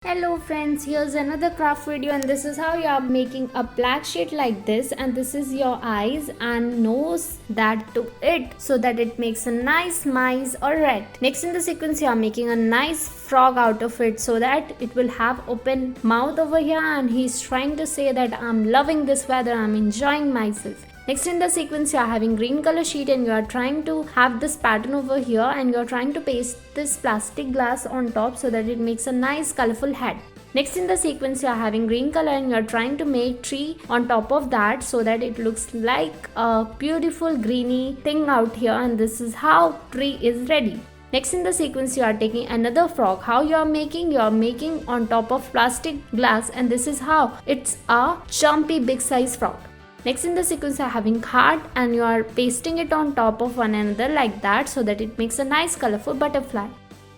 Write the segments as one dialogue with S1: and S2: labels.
S1: Hello friends, here's another craft video and this is how you are making a black sheet like this, and this is your eyes and nose that to it so that it makes a nice mice or rat. Next in the sequence you are making a nice frog out of it so that it will have open mouth over here and he's trying to say that I'm loving this weather, I'm enjoying myself. Next in the sequence you are having green color sheet and you are trying to have this pattern over here and you are trying to paste this plastic glass on top so that it makes a nice colorful head. Next in the sequence you are having green color and you are trying to make tree on top of that so that it looks like a beautiful greeny thing out here, and this is how tree is ready. Next in the sequence you are taking another frog. How you are making on top of plastic glass, and this is how it's a jumpy big size frog. Next in the sequence you are having heart and you are pasting it on top of one another like that so that it makes a nice colorful butterfly.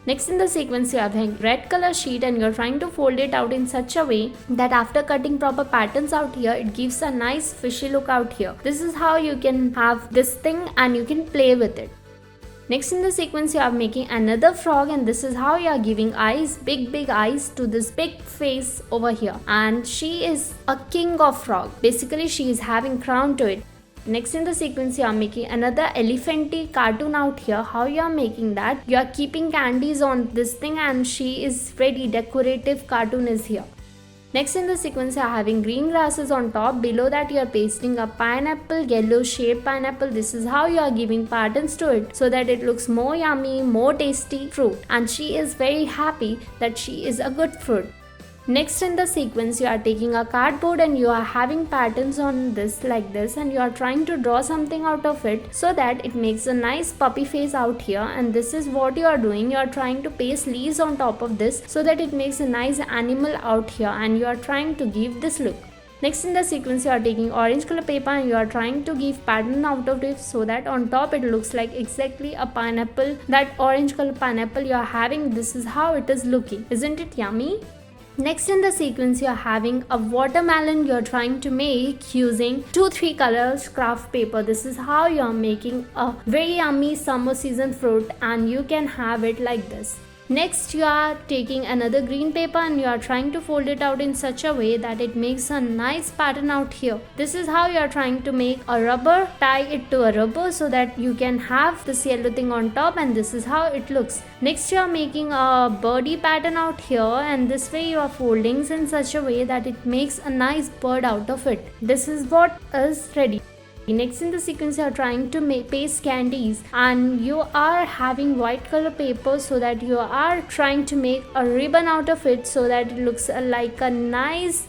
S1: Next in the sequence you are having red color sheet and you are trying to fold it out in such a way that after cutting proper patterns out here, it gives a nice fishy look out here. This is how you can have this thing and you can play with it. Next in the sequence you are making another frog, and this is how you are giving eyes, big eyes to this big face over here, and she is a king of frog. Basically she is having crown to it. Next in the sequence you are making another elephanty cartoon out here. How you are making that? You are keeping candies on this thing and she is ready, decorative cartoon is here. Next in the sequence you are having green grasses on top. Below that you are pasting a pineapple, yellow shaped pineapple. This is how you are giving patterns to it so that it looks more yummy, more tasty fruit, and she is very happy that she is a good fruit. Next in the sequence you are taking a cardboard and you are having patterns on this like this, and you are trying to draw something out of it so that it makes a nice puppy face out here, and this is what you are doing. You are trying to paste leaves on top of this so that it makes a nice animal out here, and you are trying to give this look. Next in the sequence you are taking orange color paper and you are trying to give pattern out of it so that on top it looks like exactly a pineapple. That orange color pineapple you are having, this is how it is looking. Isn't it yummy? Next in the sequence you are having a watermelon you are trying to make using 2-3 colors craft paper. This is how you are making a very yummy summer season fruit, and you can have it like this. Next you are taking another green paper and you are trying to fold it out in such a way that it makes a nice pattern out here. This is how you are trying to make a rubber, tie it to a rubber so that you can have this yellow thing on top, and this is how it looks. Next you are making a birdie pattern out here, and this way you are folding in such a way that it makes a nice bird out of it. This is what is ready. Next in the sequence you are trying to paste candies and you are having white color paper so that you are trying to make a ribbon out of it so that it looks like a nice